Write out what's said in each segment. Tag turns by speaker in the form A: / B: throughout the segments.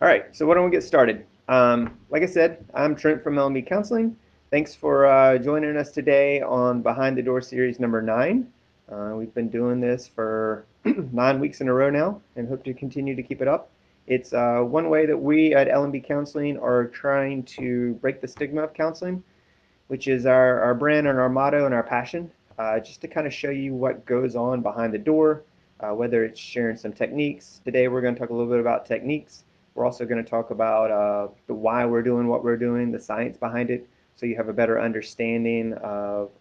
A: All right, so why don't we get started? Like I said, I'm Trent from LMB Counseling. Thanks for joining us today on Behind the Door Series number 9. We've been doing this for 9 weeks in a row now and hope to continue to keep it up. It's one way that we at LMB Counseling are trying to break the stigma of counseling, which is our brand and our motto and our passion, just to kind of show you what goes on behind the door, whether it's sharing some techniques. Today we're going to talk a little bit about techniques. We're also going to talk about the why we're doing what we're doing, the science behind it, so you have a better understanding of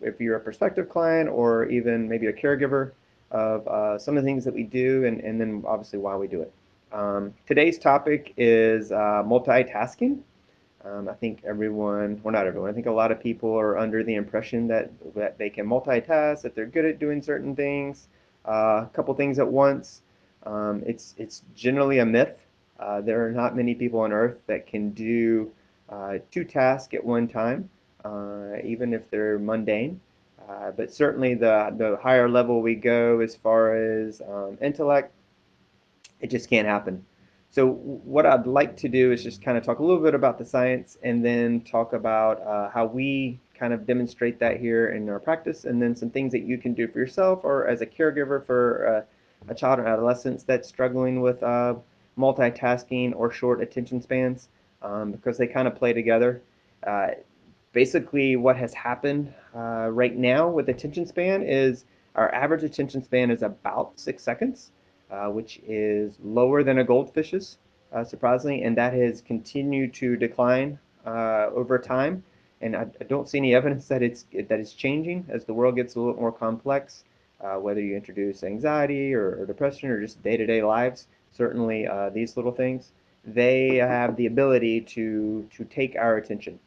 A: if you're a prospective client or even maybe a caregiver of some of the things that we do and then obviously why we do it. Today's topic is multitasking. I think everyone, well, not everyone, I think a lot of people are under the impression that they can multitask, that they're good at doing certain things, a couple things at once. It's generally a myth. There are not many people on earth that can do two tasks at one time, even if they're mundane. But certainly the higher level we go as far as intellect, it just can't happen. So what I'd like to do is just kind of talk a little bit about the science and then talk about how we kind of demonstrate that here in our practice, and then some things that you can do for yourself or as a caregiver for a child or adolescent that's struggling with multitasking or short attention spans, because they kind of play together. Uh, Basically, what has happened right now with attention span is our average attention span is about 6 seconds, which is lower than a goldfish's, surprisingly, and that has continued to decline over time. And I don't see any evidence that it's changing as the world gets a little more complex. Whether you introduce anxiety or depression or just day-to-day lives, certainly these little things, they have the ability to take our attention.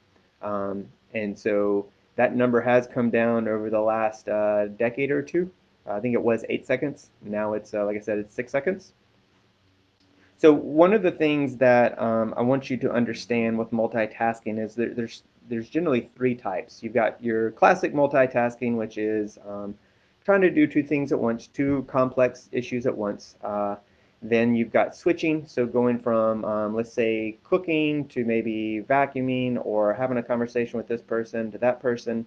A: And so that number has come down over the last decade or two. I think it was 8 seconds. Now it's, like I said, it's 6 seconds. So one of the things that I want you to understand with multitasking is that there's generally three types. You've got your classic multitasking, which is trying to do two things at once, two complex issues at once. Then you've got switching, so going from, let's say, cooking to maybe vacuuming or having a conversation with this person to that person.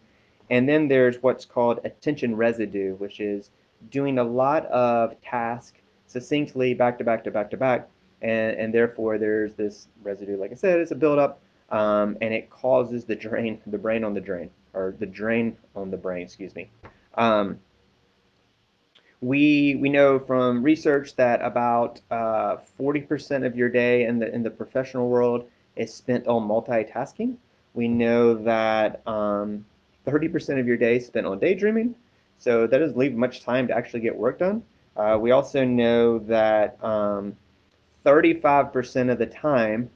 A: And then there's what's called attention residue, which is doing a lot of tasks succinctly back to back to back to back. And therefore there's this residue, like I said, it's a buildup, and it causes the brain on the drain, or the drain on the brain, excuse me. Um, we know from research that about 40% of your day in the professional world is spent on multitasking. We know that 30% of your day is spent on daydreaming, so that doesn't leave much time to actually get work done. We also know that 35% of the time,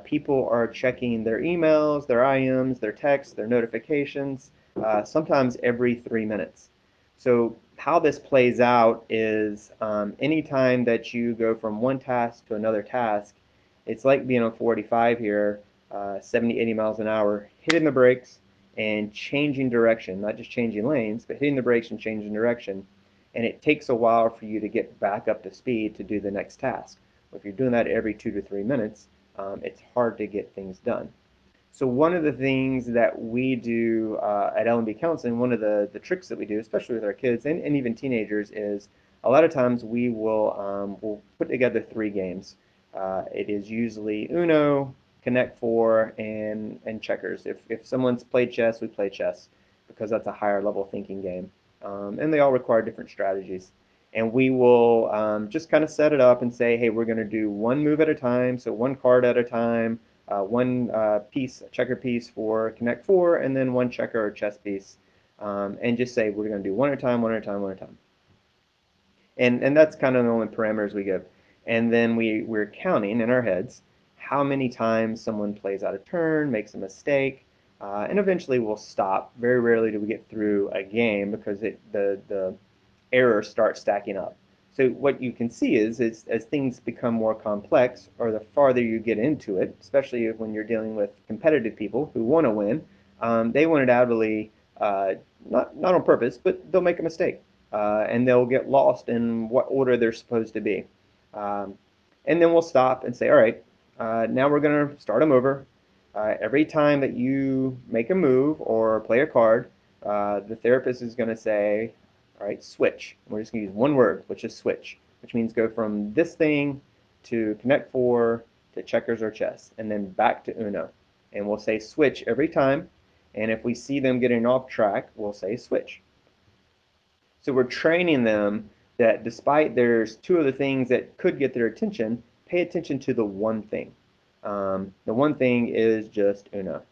A: people are checking their emails, their IMs, their texts, their notifications, sometimes every 3 minutes. So how this plays out is anytime that you go from one task to another task, it's like being on 45 here, 70, 80 miles an hour, hitting the brakes and changing direction, not just changing lanes, but hitting the brakes and changing direction. And it takes a while for you to get back up to speed to do the next task. If you're doing that every 2 to 3 minutes, it's hard to get things done. So one of the things that we do at L&B Counseling, one of the tricks that we do, especially with our kids and even teenagers, is a lot of times we'll put together 3 games. It is usually Uno, Connect Four, and checkers. If someone's played chess, we play chess because that's a higher level thinking game, and they all require different strategies. And we will just kind of set it up and say, hey, we're going to do one move at a time, so one card at a time, one checker piece for Connect Four, and then one checker or chess piece, and just say we're going to do one at a time, one at a time, one at a time. And that's kind of the only parameters we give. And then we're counting in our heads how many times someone plays out a turn, makes a mistake, and eventually we'll stop. Very rarely do we get through a game because the errors start stacking up. So what you can see is as things become more complex, or the farther you get into it, especially when you're dealing with competitive people who want to win, they want it avidly, not on purpose, but they'll make a mistake, and they'll get lost in what order they're supposed to be. Um, and then we'll stop and say, all right, Now we're going to start them over. Every time that you make a move or play a card, the therapist is going to say, all right, switch. We're just going to use one word, which is switch, which means go from this thing to Connect Four to checkers or chess, and then back to Uno. And we'll say switch every time. And if we see them getting off track, we'll say switch. So we're training them that despite there's two other things that could get their attention, pay attention to the one thing. The one thing is just Uno.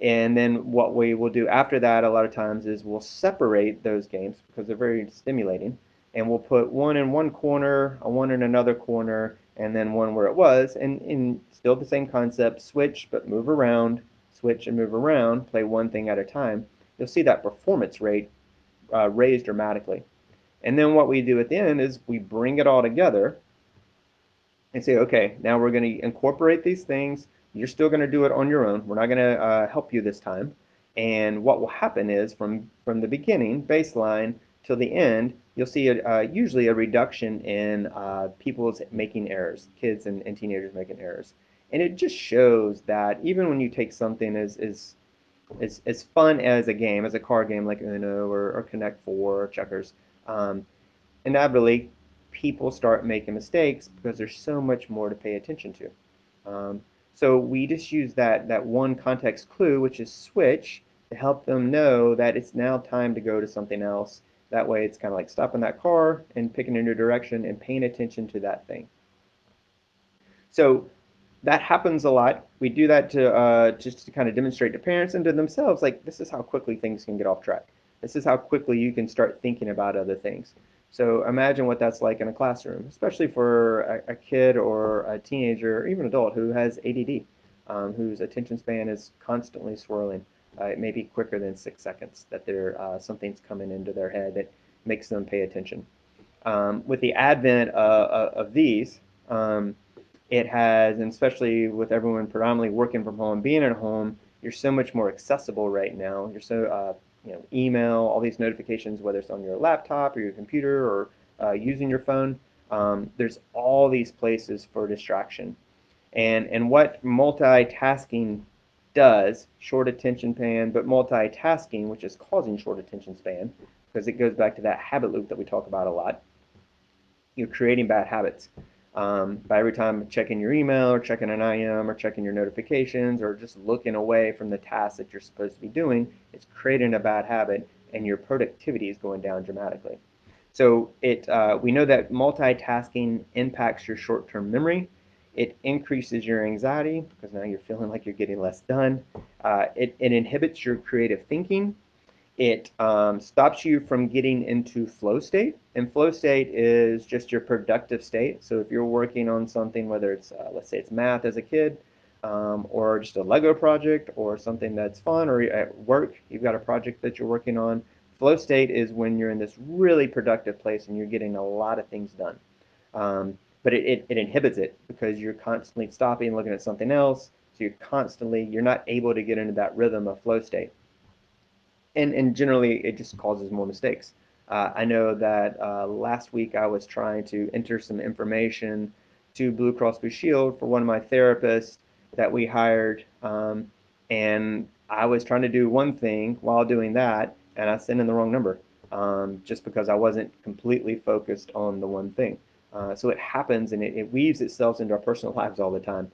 A: And then what we will do after that a lot of times is we'll separate those games because they're very stimulating. And we'll put one in one corner, one in another corner, and then one where it was. And still the same concept, switch but move around, switch and move around, play one thing at a time. You'll see that performance rate raise dramatically. And then what we do at the end is we bring it all together and say, okay, now we're going to incorporate these things. You're still going to do it on your own. We're not going to help you this time. And what will happen is from the beginning, baseline, till the end, you'll see usually a reduction in people's making errors, kids and teenagers making errors. And it just shows that even when you take something as fun as a game, as a card game like Uno or Connect Four or checkers, um, inevitably people start making mistakes because there's so much more to pay attention to. So we just use that one context clue, which is switch, to help them know that it's now time to go to something else. That way, it's kind of like stopping that car and picking a new direction and paying attention to that thing. So that happens a lot. We do that to just to kind of demonstrate to parents and to themselves, like this is how quickly things can get off track. This is how quickly you can start thinking about other things. So imagine what that's like in a classroom, especially for a kid or a teenager or even adult who has ADD, whose attention span is constantly swirling. It may be quicker than 6 seconds that something's coming into their head that makes them pay attention. With the advent of these, it has, and especially with everyone predominantly working from home, being at home, you're so much more accessible right now. You're so, email, all these notifications, whether it's on your laptop or your computer or using your phone. There's all these places for distraction. And what multitasking does, short attention span, but multitasking, which is causing short attention span, because it goes back to that habit loop that we talk about a lot, you're creating bad habits. By every time checking your email or checking an IM or checking your notifications or just looking away from the task that you're supposed to be doing, it's creating a bad habit and your productivity is going down dramatically. So we know that multitasking impacts your short-term memory. It increases your anxiety because now you're feeling like you're getting less done. It inhibits your creative thinking. It stops you from getting into flow state, and flow state is just your productive state. So if you're working on something, whether it's let's say it's math as a kid, or just a Lego project, or something that's fun, or at work you've got a project that you're working on, flow state is when you're in this really productive place and you're getting a lot of things done. But it inhibits it because you're constantly stopping and looking at something else. So you're not able to get into that rhythm of flow state and generally it just causes more mistakes. I know that last week I was trying to enter some information to Blue Cross Blue Shield for one of my therapists that we hired, and I was trying to do one thing while doing that, and I sent in the wrong number just because I wasn't completely focused on the one thing. So it happens, and it weaves itself into our personal lives all the time.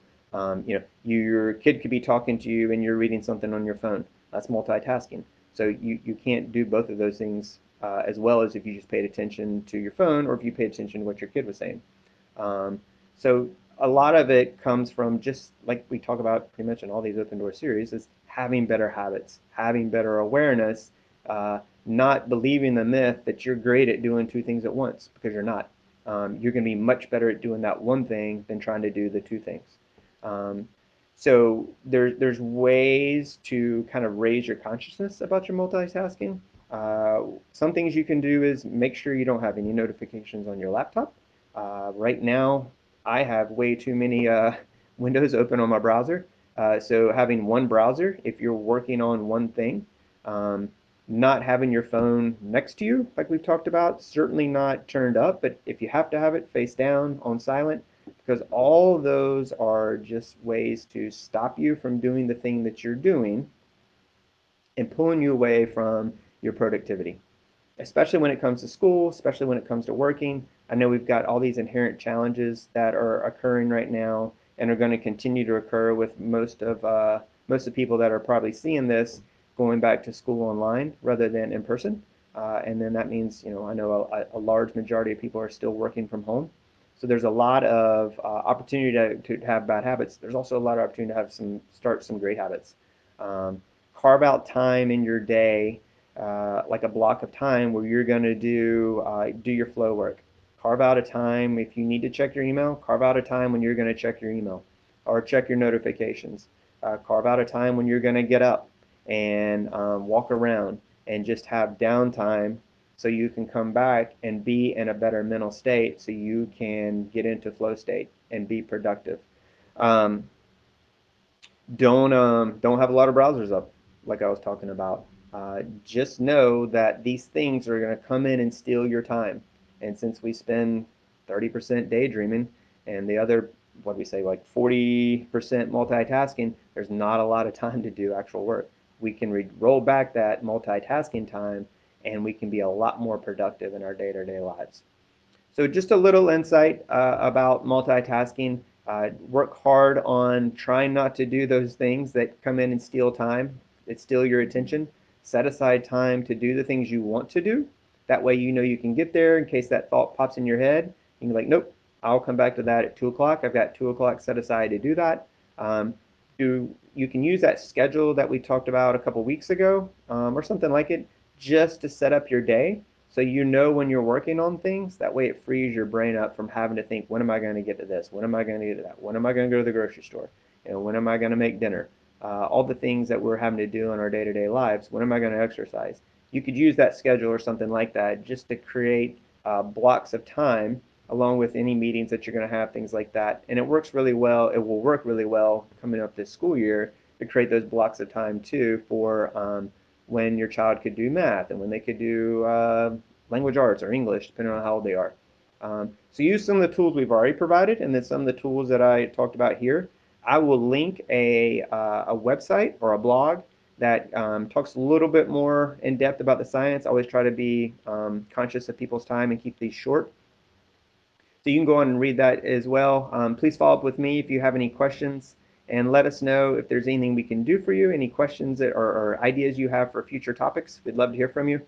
A: Your kid could be talking to you, and you're reading something on your phone. That's multitasking. So you can't do both of those things as well as if you just paid attention to your phone or if you paid attention to what your kid was saying. Um, so a lot of it comes from just like we talk about pretty much in all these open door series is having better habits, having better awareness, not believing the myth that you're great at doing two things at once because you're not. You're going to be much better at doing that one thing than trying to do the two things. Um, so there's ways to kind of raise your consciousness about your multitasking. Some things you can do is make sure you don't have any notifications on your laptop. Right now, I have way too many windows open on my browser. So having one browser, if you're working on one thing, um, not having your phone next to you, like we've talked about, certainly not turned up, but if you have to have it face down on silent, because all of those are just ways to stop you from doing the thing that you're doing and pulling you away from your productivity, especially when it comes to school, especially when it comes to working. I know we've got all these inherent challenges that are occurring right now and are going to continue to occur with most of the people that are probably seeing this going back to school online rather than in person. And then that means, I know a large majority of people are still working from home. So there's a lot of opportunity to have bad habits. There's also a lot of opportunity to have start some great habits. Um, Carve out time in your day, like a block of time where you're going to do your flow work. Carve out a time if you need to check your email. Carve out a time when you're going to check your email or check your notifications. Carve out a time when you're going to get up and walk around and just have downtime so you can come back and be in a better mental state so you can get into flow state and be productive. Um, don't have a lot of browsers up, like I was talking about. Just know that these things are going to come in and steal your time. And since we spend 30% daydreaming and the other, what do we say, like 40% multitasking, there's not a lot of time to do actual work. We can roll back that multitasking time and we can be a lot more productive in our day-to-day lives. So just a little insight about multitasking. Work hard on trying not to do those things that come in and steal time, that steal your attention. Set aside time to do the things you want to do. That way you know you can get there in case that thought pops in your head. You can be like, nope, I'll come back to that at 2 o'clock. I've got 2 o'clock set aside to do that. Um, you can use that schedule that we talked about a couple weeks ago or something like it just to set up your day so you know when you're working on things. That way it frees your brain up from having to think, when am I going to get to this? When am I going to get to that? When am I going to go to the grocery store? When am I going to make dinner? All the things that we're having to do in our day-to-day lives. When am I going to exercise? You could use that schedule or something like that just to create blocks of time along with any meetings that you're going to have, things like that. And it works really well. It will work really well coming up this school year to create those blocks of time too for when your child could do math and when they could do language arts or English, depending on how old they are. So use some of the tools we've already provided and then some of the tools that I talked about here. I will link a website or a blog that talks a little bit more in depth about the science. I always try to be conscious of people's time and keep these short. So you can go on and read that as well. Please follow up with me if you have any questions and let us know if there's anything we can do for you, any questions or ideas you have for future topics. We'd love to hear from you.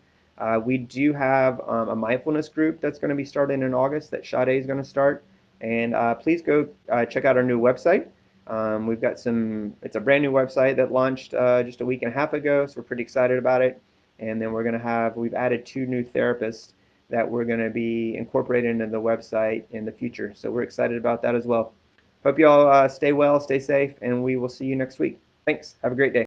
A: We do have a mindfulness group that's going to be starting in August that Sade is going to start. And please go check out our new website. We've got it's a brand new website that launched just a week and a half ago, so we're pretty excited about it. And then we've added 2 new therapists that we're going to be incorporating into the website in the future. So we're excited about that as well. Hope you all stay well, stay safe, and we will see you next week. Thanks. Have a great day.